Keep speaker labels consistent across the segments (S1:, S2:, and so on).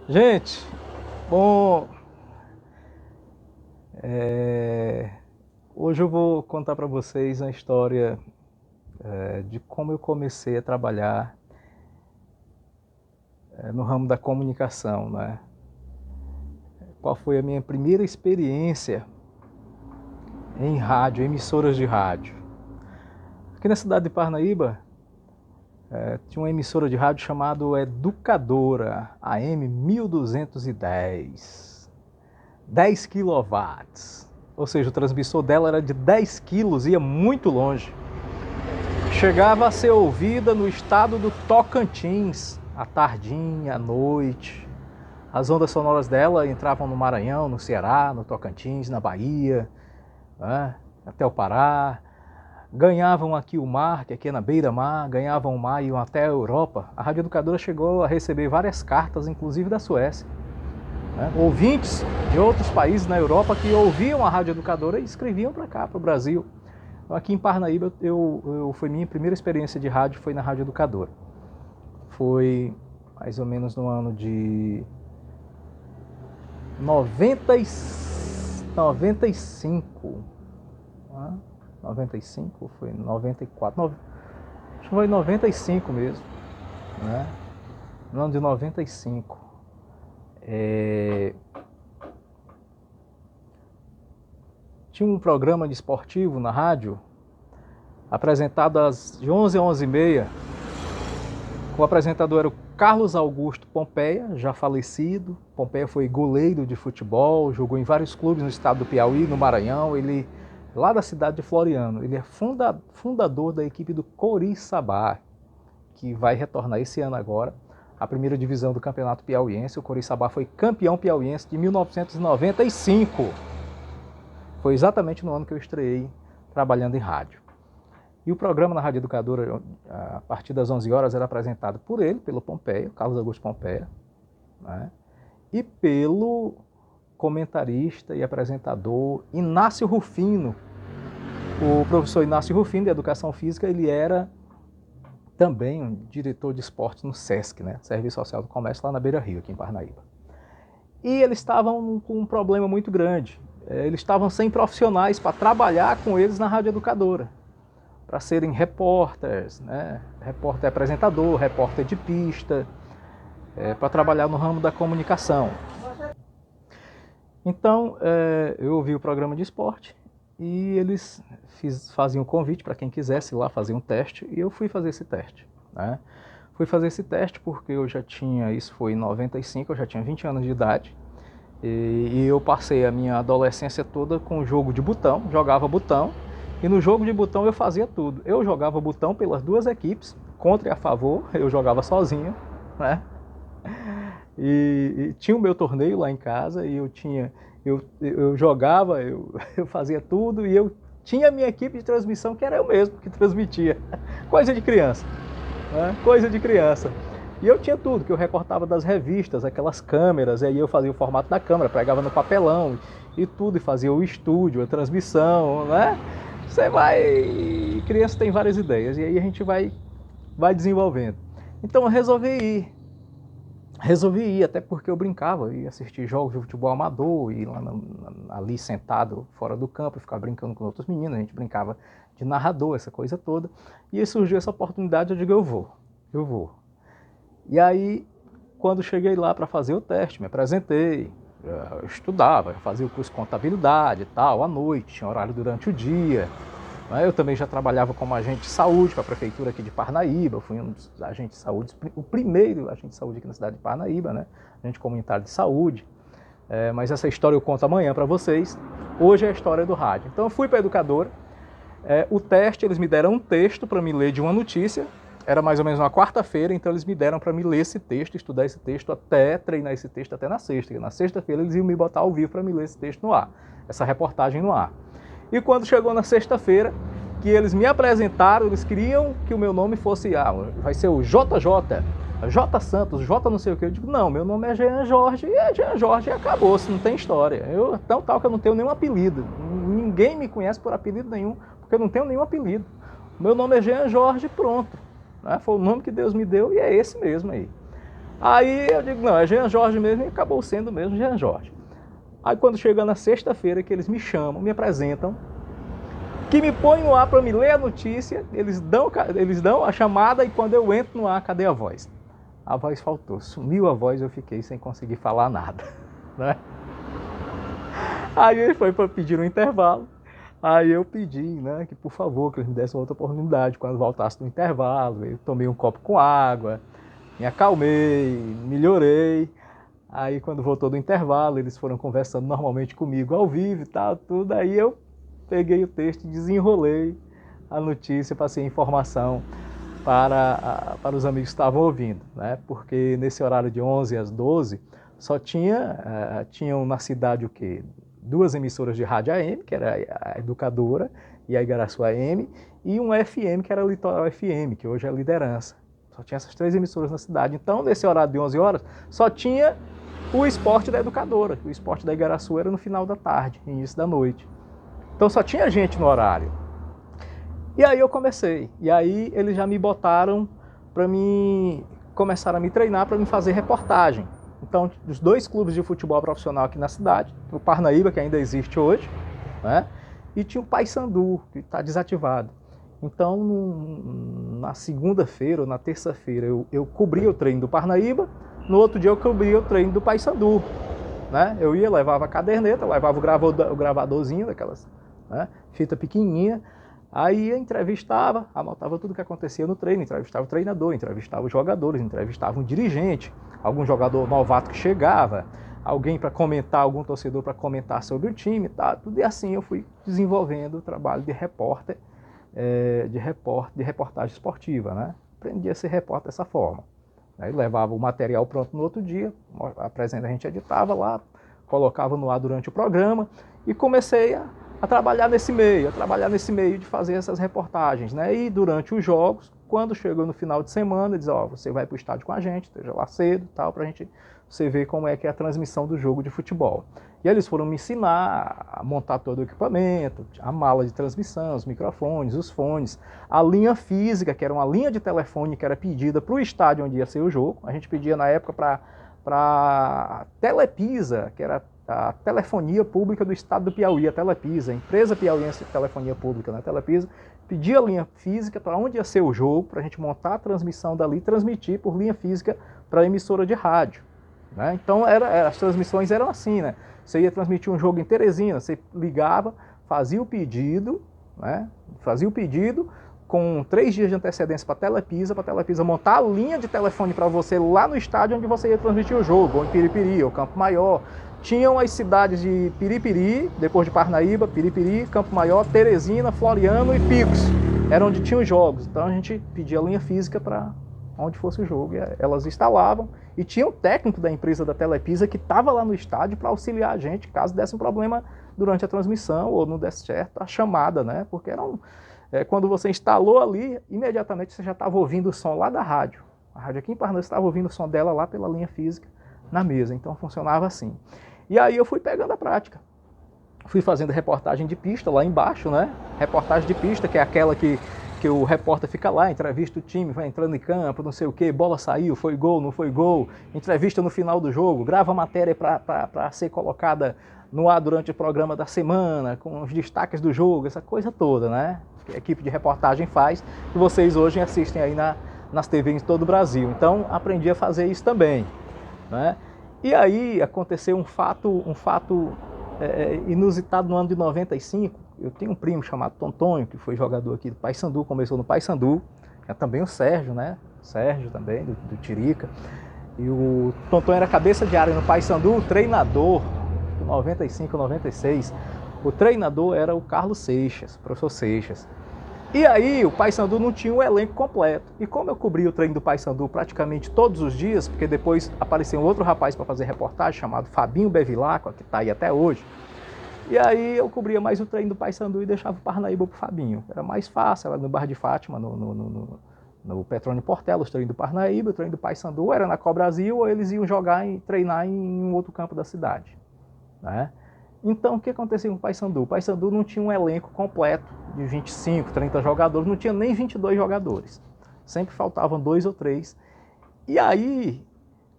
S1: Gente, bom, hoje eu vou contar para vocês a história de como eu comecei a trabalhar no ramo da comunicação, né? Qual foi a minha primeira experiência em rádio, emissoras de rádio. Aqui na cidade de Parnaíba, tinha uma emissora de rádio chamada Educadora, AM 1210, 10 quilowatts, ou seja, o transmissor dela era de 10 quilos, ia muito longe. Chegava a ser ouvida no estado do Tocantins, à tardinha, à noite. As ondas sonoras dela entravam no Maranhão, no Ceará, no Tocantins, na Bahia, né, até o Pará. Ganhavam aqui o mar, que aqui é na beira-mar, ganhavam o mar e iam até a Europa. A Rádio Educadora chegou a receber várias cartas, inclusive da Suécia, né? Ouvintes de outros países na Europa que ouviam a Rádio Educadora e escreviam para cá, para o Brasil. Aqui em Parnaíba, foi minha primeira experiência de rádio, foi na Rádio Educadora. Foi mais ou menos no ano de 95. 95, foi 94, acho que foi 95 mesmo, né? No ano de 95. Tinha um programa de esportivo na rádio, apresentado de 11 a 11h30. O apresentador era o Carlos Augusto Pompeia, já falecido. Pompeia foi goleiro de futebol, jogou em vários clubes no estado do Piauí, no Maranhão. Ele, lá da cidade de Floriano, ele é fundador da equipe do Coriçaba, que vai retornar esse ano agora à primeira divisão do Campeonato Piauiense. O Coriçaba foi campeão piauiense de 1995. Foi exatamente no ano que eu estreiei trabalhando em rádio. E o programa na Rádio Educadora, a partir das 11 horas, era apresentado por ele, pelo Pompeia, Carlos Augusto Pompeia, né? E pelo comentarista e apresentador Inácio Rufino. O professor Inácio Rufino, de Educação Física, ele era também um diretor de esportes no SESC, né? Serviço Social do Comércio, lá na Beira Rio, aqui em Parnaíba. E eles estavam com um problema muito grande. Eles estavam sem profissionais para trabalhar com eles na Rádio Educadora, para serem repórteres, né? Repórter apresentador, repórter de pista, para trabalhar no ramo da comunicação. Então, eu ouvi o programa de esporte e eles faziam um convite para quem quisesse ir lá fazer um teste, e eu fui fazer esse teste, né? Fui fazer esse teste porque eu já tinha, isso foi em 95, eu já tinha 20 anos de idade, e eu passei a minha adolescência toda com o jogo de botão, jogava botão. E no jogo de botão eu fazia tudo. Eu jogava botão pelas duas equipes, contra e a favor, eu jogava sozinho, né? E tinha o meu torneio lá em casa, e eu jogava, eu fazia tudo, e eu tinha a minha equipe de transmissão, que era eu mesmo que transmitia. Coisa de criança, né? Coisa de criança. E eu tinha tudo, que eu recortava das revistas, aquelas câmeras, e aí eu fazia o formato da câmera, pregava no papelão e tudo, e fazia o estúdio, a transmissão, né? Você vai... Criança tem várias ideias, e aí a gente vai desenvolvendo. Então eu resolvi ir, até porque eu brincava, ia assistir jogos de futebol amador, e lá ali sentado fora do campo, ficava brincando com outros meninos, a gente brincava de narrador, essa coisa toda. E aí surgiu essa oportunidade, eu digo, eu vou. E aí, quando cheguei lá para fazer o teste, me apresentei, eu estudava, eu fazia o curso de contabilidade e tal, à noite, tinha horário durante o dia. Eu também já trabalhava como agente de saúde para a prefeitura aqui de Parnaíba, eu fui um dos agentes de saúde, o primeiro agente de saúde aqui na cidade de Parnaíba, né? Agente comunitário de saúde. Mas essa história eu conto amanhã para vocês. Hoje é a história do rádio. Então eu fui para a Educadora, o teste, eles me deram um texto para me ler de uma notícia. Era mais ou menos uma quarta-feira, então eles me deram para me ler esse texto, estudar esse texto, até treinar esse texto até na sexta. Na sexta-feira eles iam me botar ao vivo para me ler esse texto no ar, essa reportagem no ar. E quando chegou na sexta-feira, que eles me apresentaram, eles queriam que o meu nome fosse, vai ser o JJ, J Santos, J não sei o que. Eu digo, não, meu nome é Jean Jorge, e é Jean Jorge e acabou, se não tem história. Tão tal que eu não tenho nenhum apelido, ninguém me conhece por apelido nenhum, porque eu não tenho nenhum apelido. Meu nome é Jean Jorge, pronto. Foi o nome que Deus me deu e é esse mesmo aí. Aí eu digo, não, é Jean Jorge mesmo, e acabou sendo mesmo Jean Jorge. Aí quando chega na sexta-feira que eles me chamam, me apresentam, que me põem no ar para me ler a notícia, eles dão a chamada e quando eu entro no ar, cadê a voz? A voz faltou, sumiu a voz, eu fiquei sem conseguir falar nada, né? Aí ele foi para pedir um intervalo, aí eu pedi, né, que por favor, que eles me dessem outra oportunidade, quando voltasse do intervalo, eu tomei um copo com água, me acalmei, melhorei. Aí quando voltou do intervalo, eles foram conversando normalmente comigo ao vivo e tal, tudo. Aí eu peguei o texto, desenrolei a notícia, passei a informação para os amigos que estavam ouvindo, né? Porque nesse horário de 11 às 12, só tinham na cidade o quê? 2 emissoras de rádio AM, que era a Educadora e a Igaraçu AM, e um FM, que era a Litoral FM, que hoje é a Liderança. Só tinha essas 3 emissoras na cidade. Então, nesse horário de 11 horas, só tinha o esporte da Educadora. O esporte da Igaraçu era no final da tarde, início da noite. Então só tinha gente no horário. E aí eu comecei. E aí eles já me botaram para mim começar a me treinar para me fazer reportagem. Então, os 2 clubes de futebol profissional aqui na cidade, o Parnaíba, que ainda existe hoje, né? E tinha o Paysandu, que está desativado. Então, na segunda-feira ou na terça-feira, eu cobria o treino do Parnaíba, no outro dia eu cobria o treino do Paysandu, né? Eu ia, levava a caderneta, levava o gravadorzinho daquelas, né, fita pequenininha, aí eu entrevistava, anotava tudo o que acontecia no treino, entrevistava o treinador, entrevistava os jogadores, entrevistava um dirigente, algum jogador novato que chegava, alguém para comentar, algum torcedor para comentar sobre o time, tá? Tudo. E assim eu fui desenvolvendo o trabalho de repórter, de reportagem esportiva, né? Aprendi a ser repórter dessa forma. Aí levava o material pronto no outro dia, a gente editava lá, colocava no ar durante o programa e comecei a trabalhar nesse meio, de fazer essas reportagens, né? E durante os jogos, quando chegou no final de semana, diz, ó, você vai para o estádio com a gente, esteja lá cedo, tal, para você ver como é que é a transmissão do jogo de futebol. E eles foram me ensinar a montar todo o equipamento, a mala de transmissão, os microfones, os fones, a linha física, que era uma linha de telefone que era pedida para o estádio onde ia ser o jogo. A gente pedia na época para Telepisa, que era a telefonia pública do estado do Piauí, a Telepisa, a empresa piauiense de telefonia pública, né, Telepisa, pedia a linha física para onde ia ser o jogo, para a gente montar a transmissão dali e transmitir por linha física para a emissora de rádio. Né? Então as transmissões eram assim, né? Você ia transmitir um jogo em Teresina, você ligava, fazia o pedido, né? Fazia o pedido com 3 dias de antecedência para a Telepisa montar a linha de telefone para você lá no estádio onde você ia transmitir o jogo, ou em Piripiri, ou Campo Maior. Tinham as cidades de Piripiri, depois de Parnaíba, Piripiri, Campo Maior, Teresina, Floriano e Picos. Era onde tinham os jogos. Então a gente pedia a linha física para onde fosse o jogo. E elas instalavam. E tinha o técnico da empresa da Telepisa que estava lá no estádio para auxiliar a gente caso desse um problema durante a transmissão ou não desse certo a chamada, né? Porque quando você instalou ali, imediatamente você já estava ouvindo o som lá da rádio. A rádio aqui em Parnaíba estava ouvindo o som dela lá pela linha física na mesa. Então funcionava assim. E aí eu fui pegando a prática. Fui fazendo reportagem de pista lá embaixo, né? Reportagem de pista, que é aquela que o repórter fica lá, entrevista o time, vai entrando em campo, não sei o quê, bola saiu, foi gol, não foi gol, entrevista no final do jogo, grava matéria para ser colocada no ar durante o programa da semana, com os destaques do jogo, essa coisa toda, né? Que a equipe de reportagem faz, que vocês hoje assistem aí nas TVs em todo o Brasil. Então, aprendi a fazer isso também, né? E aí aconteceu um fato inusitado no ano de 95. Eu tenho um primo chamado Tontonho, que foi jogador aqui do Paysandu, começou no Paysandu. É também o Sérgio, né? Sérgio também, do Tirica. E o Tontonho era cabeça de área no Paysandu, o treinador, de 95, 96. O treinador era o Carlos Seixas, professor Seixas. E aí o Paysandu não tinha o elenco completo. E como eu cobri o treino do Paysandu praticamente todos os dias, porque depois apareceu um outro rapaz para fazer reportagem chamado Fabinho Bevilacqua, que está aí até hoje. E aí eu cobria mais o treino do Paysandu e deixava o Parnaíba pro Fabinho. Era mais fácil, era no Bar de Fátima, no Petrônio Portela, os treinos do Parnaíba, o treino do Paysandu era na Cobrasil, ou eles iam treinar em um outro campo da cidade. Né? Então, o que acontecia com o Paysandu? O Paysandu não tinha um elenco completo de 25, 30 jogadores, não tinha nem 22 jogadores. Sempre faltavam 2 ou 3. E aí,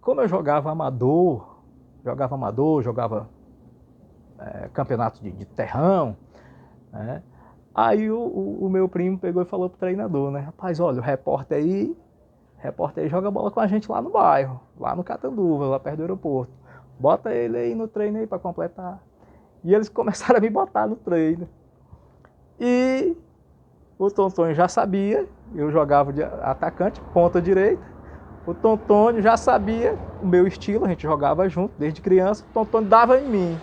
S1: como eu jogava amador, jogava campeonato de terrão, né? Aí o meu primo pegou e falou pro treinador, né? Rapaz, olha, o repórter aí joga bola com a gente lá no bairro, lá no Catanduva, lá perto do aeroporto. Bota ele aí no treino aí para completar. E eles começaram a me botar no treino. E o Tontonho já sabia, eu jogava de atacante, ponta direita. O Tontonho já sabia o meu estilo, a gente jogava junto desde criança. O Tontonho dava em mim.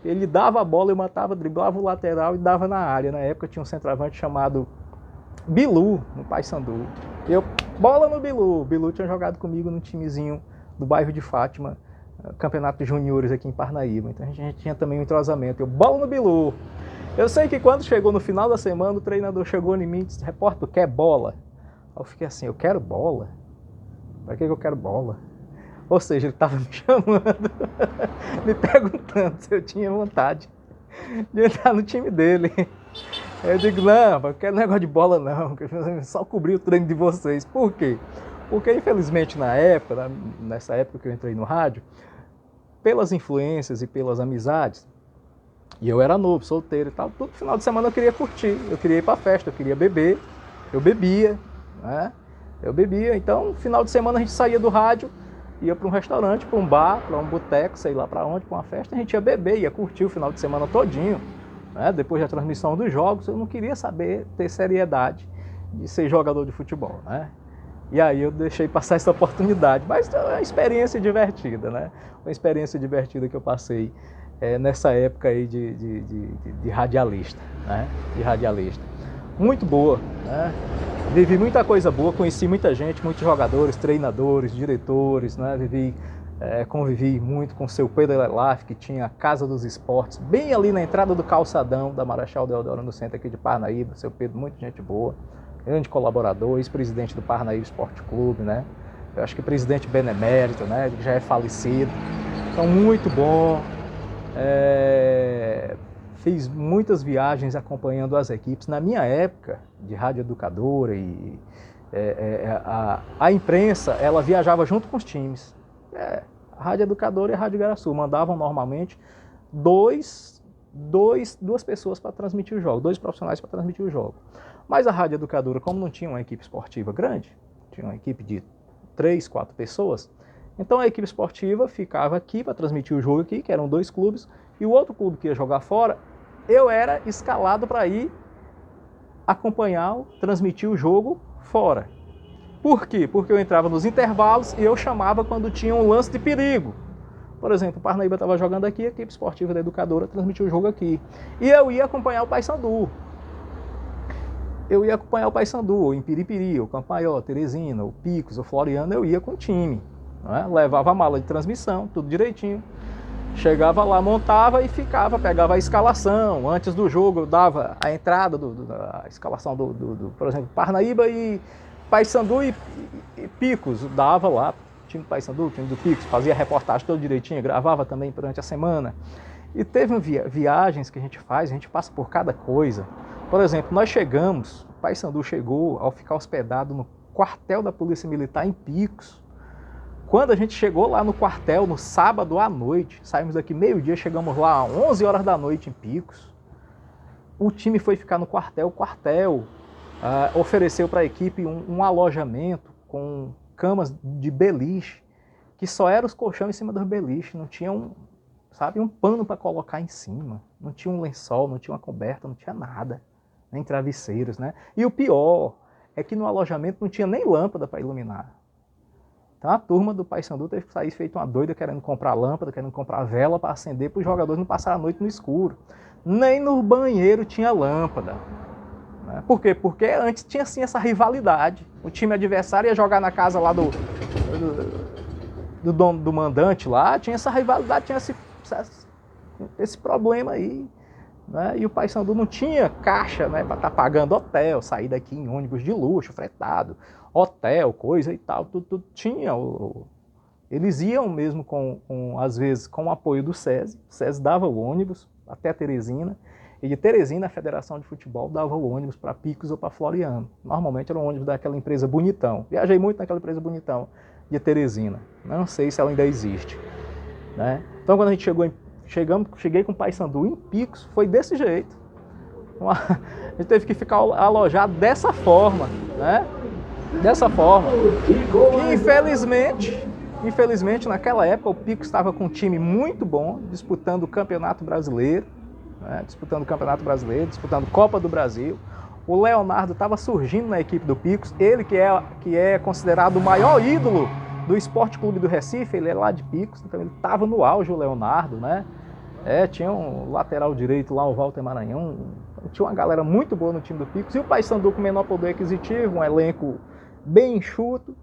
S1: Ele dava a bola, eu matava, driblava o lateral e dava na área. Na época tinha um centroavante chamado Bilu, no Paysandu. Eu, bola no Bilu. O Bilu tinha jogado comigo num timezinho do bairro de Fátima, campeonato de juniores aqui em Parnaíba. Então a gente tinha também um entrosamento. Eu, bola no Bilu. Eu sei que quando chegou no final da semana, o treinador chegou em mim e disse, repórter, tu quer bola? Eu fiquei assim, eu quero bola? Pra que eu quero bola? Ou seja, ele estava me chamando, me perguntando se eu tinha vontade de entrar no time dele. Eu digo, não, eu quero negócio de bola não, só cobrir o treino de vocês. Por quê? Porque infelizmente nessa época que eu entrei no rádio, pelas influências e pelas amizades, e eu era novo, solteiro e tal, todo final de semana eu queria curtir, eu queria ir pra festa, eu queria beber, eu bebia, né? Eu bebia, então final de semana a gente saía do rádio, ia para um restaurante, para um bar, para um boteco, sei lá para onde, para uma festa, a gente ia beber, ia curtir o final de semana todinho, né? Depois da transmissão dos jogos, eu não queria saber ter seriedade de ser jogador de futebol, né? E aí eu deixei passar essa oportunidade, mas é uma experiência divertida, né? Uma experiência divertida que eu passei nessa época aí de radialista, né? De radialista. Muito boa, né? Vivi muita coisa boa, conheci muita gente, muitos jogadores, treinadores, diretores, né? Convivi muito com o seu Pedro Elaf, que tinha a Casa dos Esportes, bem ali na entrada do calçadão da Marechal Deodoro, no centro aqui de Parnaíba. Seu Pedro, muita gente boa, grande colaborador, ex-presidente do Parnaíba Esporte Clube, né? Eu acho que presidente benemérito, né? Ele já é falecido. Então, muito bom. Fiz muitas viagens acompanhando as equipes. Na minha época de rádio educadora a imprensa, ela viajava junto com os times. A rádio educadora e a rádio Igaraçu mandavam normalmente duas pessoas para transmitir o jogo, 2 profissionais para transmitir o jogo. Mas a rádio educadora, como não tinha uma equipe esportiva grande, tinha uma equipe de 3, 4 pessoas, então a equipe esportiva ficava aqui para transmitir o jogo aqui, que eram 2 clubes, e o outro clube que ia jogar fora, eu era escalado para ir acompanhar, transmitir o jogo fora. Por quê? Porque eu entrava nos intervalos e eu chamava quando tinha um lance de perigo. Por exemplo, o Parnaíba estava jogando aqui, a equipe esportiva da educadora transmitiu o jogo aqui. E eu ia acompanhar o Paysandu. Eu ia acompanhar o Paysandu, o Impiripiri, o Campaió, Teresina, o Picos, o Floriano, eu ia com o time. Né? Levava a mala de transmissão, tudo direitinho. Chegava lá, montava e ficava, pegava a escalação. Antes do jogo eu dava a entrada, a escalação por exemplo, Parnaíba e Paysandu e Picos. Dava lá, time do Paysandu, time do Picos, fazia a reportagem toda direitinho, gravava também durante a semana. E teve viagens que a gente passa por cada coisa. Por exemplo, nós chegamos, o Paysandu chegou ao ficar hospedado no quartel da Polícia Militar em Picos. Quando a gente chegou lá no quartel, no sábado à noite, saímos daqui meio-dia, chegamos lá às 11 horas da noite em Picos, o time foi ficar no quartel, o quartel ofereceu para a equipe um alojamento com camas de beliche, que só eram os colchões em cima dos beliches, não tinha um pano para colocar em cima, não tinha um lençol, não tinha uma coberta, não tinha nada, nem travesseiros, né? E o pior é que no alojamento não tinha nem lâmpada para iluminar. Então a turma do Paysandu teve que sair feito uma doida, querendo comprar lâmpada, querendo comprar vela para acender para os jogadores não passarem a noite no escuro. Nem no banheiro tinha lâmpada. Né? Por quê? Porque antes tinha assim essa rivalidade. O time adversário ia jogar na casa lá do mandante lá, tinha essa rivalidade, tinha esse problema aí. Né? E o Paysandu não tinha caixa, né, para estar pagando hotel, sair daqui em ônibus de luxo, fretado, hotel, coisa e tal, tudo tinha. Eles iam mesmo às vezes com o apoio do SESI. O SESI dava o ônibus até Teresina, e de Teresina a Federação de Futebol dava o ônibus para Picos ou para Floriano. Normalmente era um ônibus daquela empresa Bonitão. Viajei muito naquela empresa Bonitão. de Teresina. Não sei se ela ainda existe, né? Então, quando a gente cheguei com o Paysandu em Picos, foi desse jeito. A gente teve que ficar alojado dessa forma, né? Dessa forma. E infelizmente, naquela época, o Picos estava com um time muito bom, disputando o Campeonato Brasileiro, né? Disputando Copa do Brasil. O Leonardo estava surgindo na equipe do Picos, ele que é considerado o maior ídolo do Esporte Clube do Recife, ele é lá de Picos, então ele estava no auge, o Leonardo, né? Tinha um lateral direito lá, o Walter Maranhão, tinha uma galera muito boa no time do Picos, e o Paysandu com menor poder aquisitivo, um elenco bem enxuto,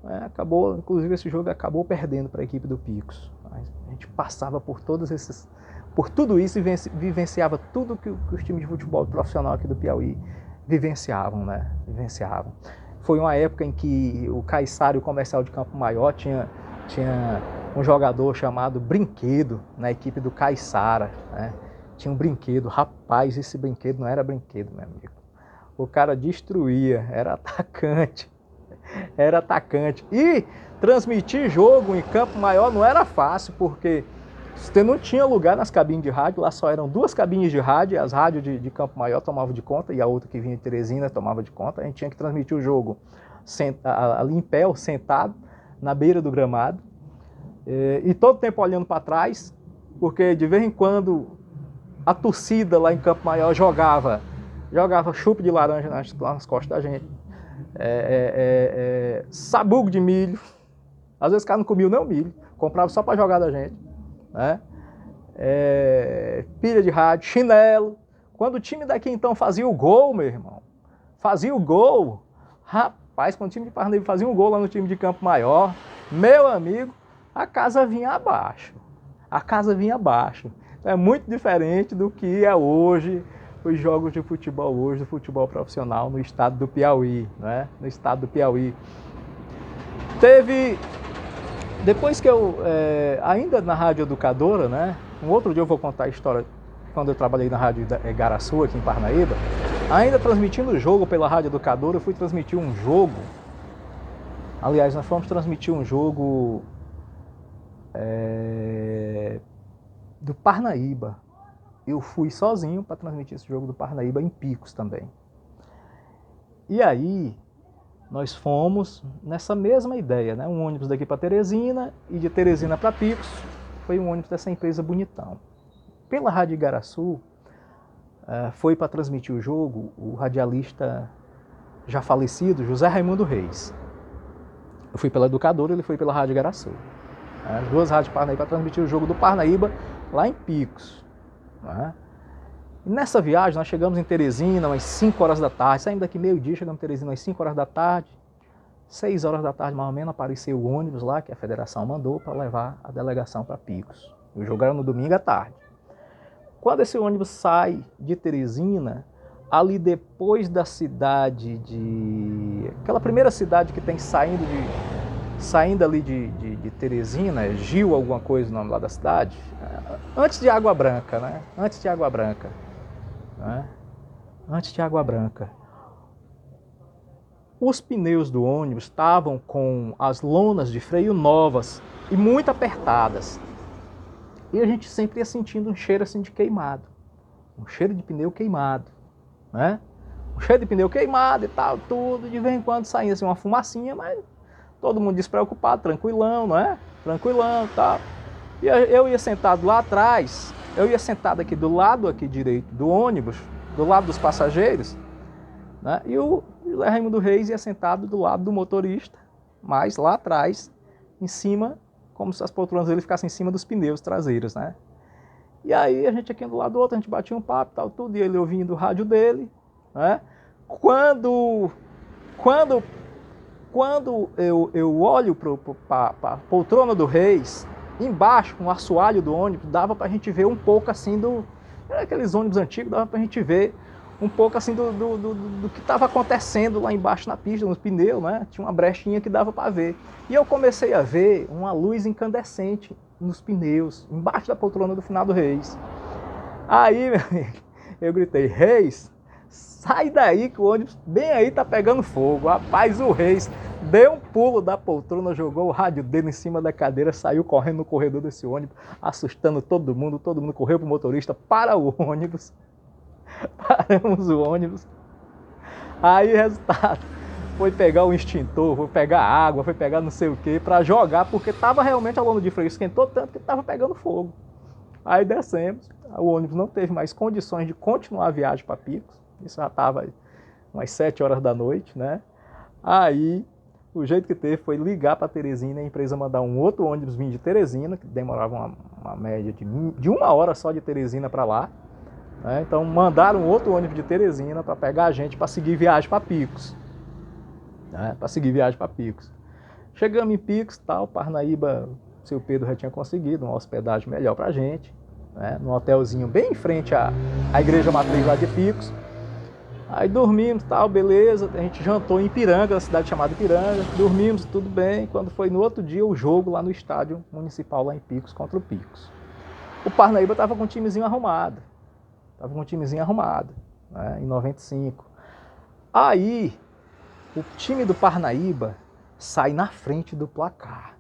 S1: né? Inclusive esse jogo acabou perdendo para a equipe do Picos. A gente passava por tudo isso e vivenciava tudo que os times de futebol profissional aqui do Piauí vivenciavam, né? Foi uma época em que o Caiçara e o Comercial de Campo Maior tinha um jogador chamado Brinquedo na equipe do Caiçara, né? Tinha um brinquedo, rapaz, esse brinquedo não era brinquedo, meu amigo. O cara destruía, era atacante. E transmitir jogo em Campo Maior não era fácil, porque você não tinha lugar nas cabines de rádio, lá só eram 2 cabines de rádio, as rádios de Campo Maior tomavam de conta e a outra que vinha de Teresina tomava de conta. A gente tinha que transmitir o jogo ali em pé, sentado, na beira do gramado, e todo tempo olhando para trás, porque de vez em quando a torcida lá em Campo Maior jogava chupa de laranja nas costas da gente, sabugo de milho, às vezes o cara não comia nem o milho, comprava só para jogar da gente, né? Pilha de rádio, chinelo. Quando o time daqui então fazia o gol, meu irmão, rapaz, quando o time de Parnaíba fazia um gol lá no time de Campo Maior, meu amigo, a casa vinha abaixo. É muito diferente do que é hoje os jogos de futebol hoje, do futebol profissional no estado do Piauí, né? No estado do Piauí. Depois que eu, ainda na Rádio Educadora, né? Um outro dia eu vou contar a história quando eu trabalhei na Rádio Igaraçu, aqui em Parnaíba, ainda transmitindo o jogo pela Rádio Educadora, eu fui transmitir um jogo. Aliás, nós fomos transmitir um jogo do Parnaíba. Eu fui sozinho para transmitir esse jogo do Parnaíba em Picos também. E aí, nós fomos nessa mesma ideia, né? Um ônibus daqui para Teresina e de Teresina para Picos. Foi um ônibus dessa empresa Bonitão. Pela Rádio Igaraçu, foi para transmitir o jogo o radialista já falecido, José Raimundo Reis. Eu fui pela Educadora, ele foi pela Rádio Igaraçu. As 2 rádios Parnaíba para transmitir o jogo do Parnaíba lá em Picos. Né? E nessa viagem nós chegamos em Teresina às 5 horas da tarde, saímos daqui meio-dia, chegamos em Teresina às 5 horas da tarde, 6 horas da tarde mais ou menos apareceu o ônibus lá que a federação mandou para levar a delegação para Picos. O jogo era no domingo à tarde. Quando esse ônibus sai de Teresina, ali depois da cidade aquela primeira cidade que tem saindo ali de Teresina, Gil alguma coisa o nome lá da cidade, antes de Água Branca, né? Antes de Água Branca. Os pneus do ônibus estavam com as lonas de freio novas e muito apertadas. E a gente sempre ia sentindo um cheiro assim de queimado. Um cheiro de pneu queimado, né? Um cheiro de pneu queimado e tal, tudo. De vez em quando saía assim uma fumacinha, mas todo mundo despreocupado, tranquilão, não é? Tranquilão e tal. E eu ia sentado lá atrás, eu ia sentado aqui do lado aqui direito do ônibus, do lado dos passageiros, né? E o José Raimundo Reis ia sentado do lado do motorista, mas lá atrás, em cima, como se as poltronas dele ficassem em cima dos pneus traseiros, né? E aí a gente aqui do lado do outro, a gente batia um papo e tal, tudo, e ele ouvindo o rádio dele, né? Quando eu olho para a poltrona do Reis, embaixo, com o assoalho do ônibus, dava para a gente ver um pouco assim aqueles ônibus antigos, dava para a gente ver um pouco assim do que estava acontecendo lá embaixo na pista, nos pneus, né? Tinha uma brechinha que dava para ver. E eu comecei a ver uma luz incandescente nos pneus, embaixo da poltrona do finado Reis. Aí, meu amigo, eu gritei: Reis, sai daí que o ônibus bem aí tá pegando fogo. Rapaz, o Reis deu um pulo da poltrona, jogou o rádio dele em cima da cadeira, saiu correndo no corredor desse ônibus, assustando todo mundo correu pro motorista, para o ônibus, paramos o ônibus. Aí, resultado, foi pegar o extintor, foi pegar água, foi pegar não sei o que, para jogar, porque tava realmente a lona de freio esquentou tanto que tava pegando fogo. Aí descemos, o ônibus não teve mais condições de continuar a viagem para Picos, isso já tava umas 7 horas da noite, né? Aí, o jeito que teve foi ligar para Teresina, a empresa mandar um outro ônibus vir de Teresina, que demorava uma média de 1 hora só de Teresina para lá. Né? Então mandaram outro ônibus de Teresina para pegar a gente para seguir viagem para Picos. Né? Para seguir viagem para Picos. Chegamos em Picos, tal, Parnaíba, o seu Pedro já tinha conseguido uma hospedagem melhor para a gente, né? Num hotelzinho bem em frente à igreja matriz lá de Picos. Aí dormimos, tal, beleza, a gente jantou em Ipiranga, uma cidade chamada Ipiranga, dormimos, tudo bem, quando foi no outro dia o jogo lá no estádio municipal lá em Picos contra o Picos. O Parnaíba estava com um timezinho arrumado, né, em 95. Aí, o time do Parnaíba sai na frente do placar.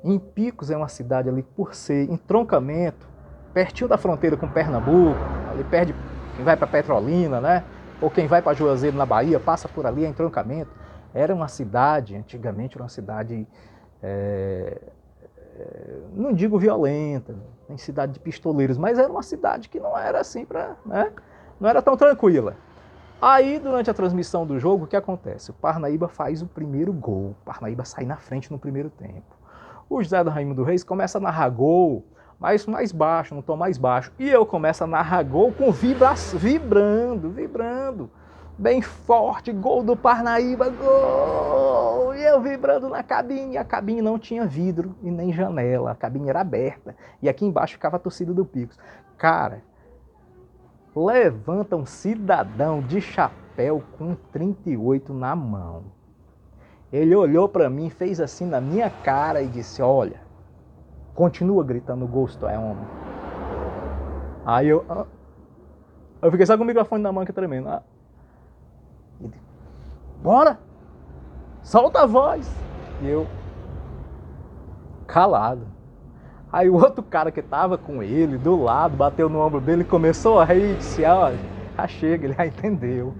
S1: Em Picos é uma cidade ali, por ser entroncamento, pertinho da fronteira com Pernambuco, ali perto de quem vai para Petrolina, né? Ou quem vai para Juazeiro na Bahia, passa por ali, é entroncamento. Era uma cidade, antigamente era uma cidade, não digo violenta, nem cidade de pistoleiros, mas era uma cidade que não era assim né? Não era tão tranquila. Aí, durante a transmissão do jogo, o que acontece? O Parnaíba faz o primeiro gol, o Parnaíba sai na frente no primeiro tempo. O José do Raimundo Reis começa a narrar gol, mas mais baixo, no tom mais baixo. E eu começo a narrar gol com vibrando, bem forte, gol do Parnaíba, gol! E eu vibrando na cabine, a cabine não tinha vidro e nem janela, a cabine era aberta. E aqui embaixo ficava a torcida do Picos. Cara, levanta um cidadão de chapéu com 38 na mão. Ele olhou para mim, fez assim na minha cara e disse, olha, continua gritando gol se tu é homem. Aí eu fiquei só com o microfone na mão aqui tremendo. Ele, bora! Solta a voz! E eu, calado. Aí o outro cara que tava com ele, do lado, bateu no ombro dele, começou a rir e disse, olha, já chega, ele já entendeu.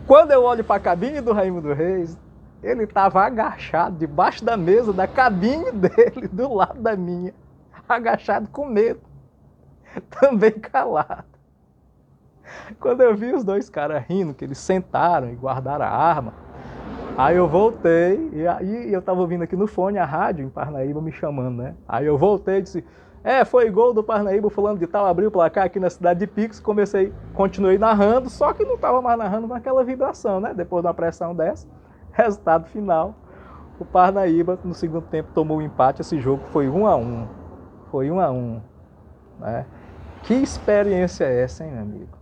S1: Quando eu olho para a cabine do Raimundo Reis, ele estava agachado debaixo da mesa da cabine dele, do lado da minha, agachado com medo, também calado. Quando eu vi os dois caras rindo, que eles sentaram e guardaram a arma, aí eu voltei, e aí eu estava ouvindo aqui no fone a rádio em Parnaíba me chamando, né? Aí eu voltei e disse, foi gol do Parnaíba, fulano de tal, abriu o placar aqui na cidade de Picos, continuei narrando, só que não estava mais narrando com aquela vibração, né? Depois de uma pressão dessa. Resultado final, o Parnaíba no segundo tempo tomou o empate, esse jogo foi 1-1. Foi 1-1. Né? Que experiência é essa, hein, meu amigo?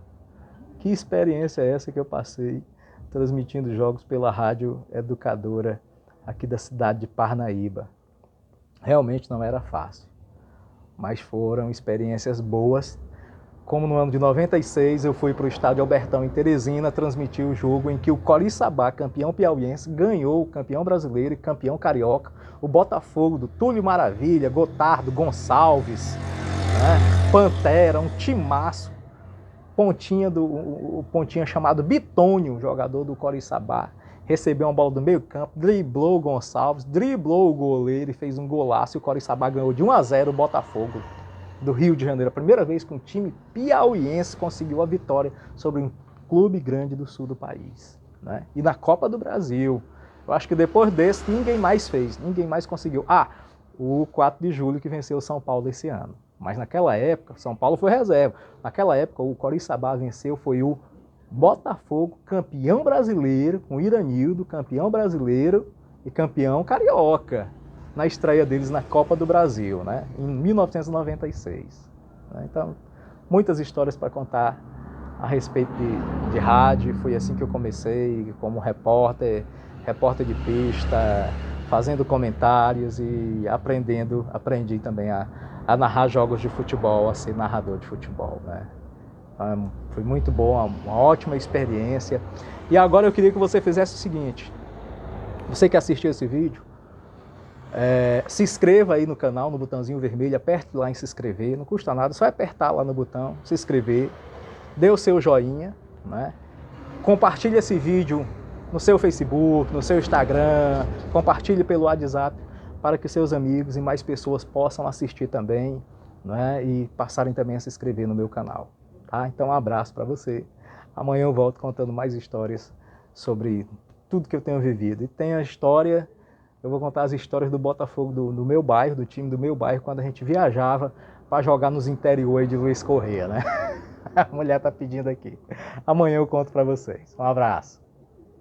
S1: Que experiência é essa que eu passei transmitindo jogos pela rádio educadora aqui da cidade de Parnaíba. Realmente não era fácil, mas foram experiências boas. Como no ano de 96 eu fui para o estádio Albertão em Teresina transmitir o jogo em que o Coriçaba, campeão piauiense, ganhou o campeão brasileiro e campeão carioca, o Botafogo do Túlio Maravilha, Gotardo, Gonçalves, né? Pantera, um timaço, o pontinha chamado Bitônio, jogador do Coriçaba, recebeu uma bola do meio campo, driblou o Gonçalves, driblou o goleiro e fez um golaço, e o Coriçaba ganhou de 1-0 o Botafogo do Rio de Janeiro. A primeira vez que um time piauiense conseguiu a vitória sobre um clube grande do sul do país. Né? E na Copa do Brasil. Eu acho que depois desse ninguém mais fez, ninguém mais conseguiu. O 4 de julho que venceu o São Paulo esse ano. Mas naquela época, São Paulo foi reserva. Naquela época, o Coriçaba venceu, foi o Botafogo, campeão brasileiro, com Iranildo, campeão brasileiro e campeão carioca, na estreia deles na Copa do Brasil, né, em 1996. Então, muitas histórias para contar a respeito de rádio. Foi assim que eu comecei, como repórter de pista, fazendo comentários e aprendi também a narrar jogos de futebol, a ser narrador de futebol. Né. Foi muito bom, uma ótima experiência. E agora eu queria que você fizesse o seguinte: você que assistiu esse vídeo, se inscreva aí no canal, no botãozinho vermelho, aperte lá em se inscrever, não custa nada, só apertar lá no botão, se inscrever, dê o seu joinha, né? Compartilhe esse vídeo no seu Facebook, no seu Instagram, compartilhe pelo WhatsApp, para que seus amigos e mais pessoas possam assistir também, né? E passarem também a se inscrever no meu canal. Tá? Então um abraço para você. Amanhã eu volto contando mais histórias sobre tudo que eu tenho vivido. E tem a história, eu vou contar as histórias do Botafogo do meu bairro, do time do meu bairro, quando a gente viajava para jogar nos interiores de Luiz Correia, né? A mulher tá pedindo aqui. Amanhã eu conto para vocês. Um abraço.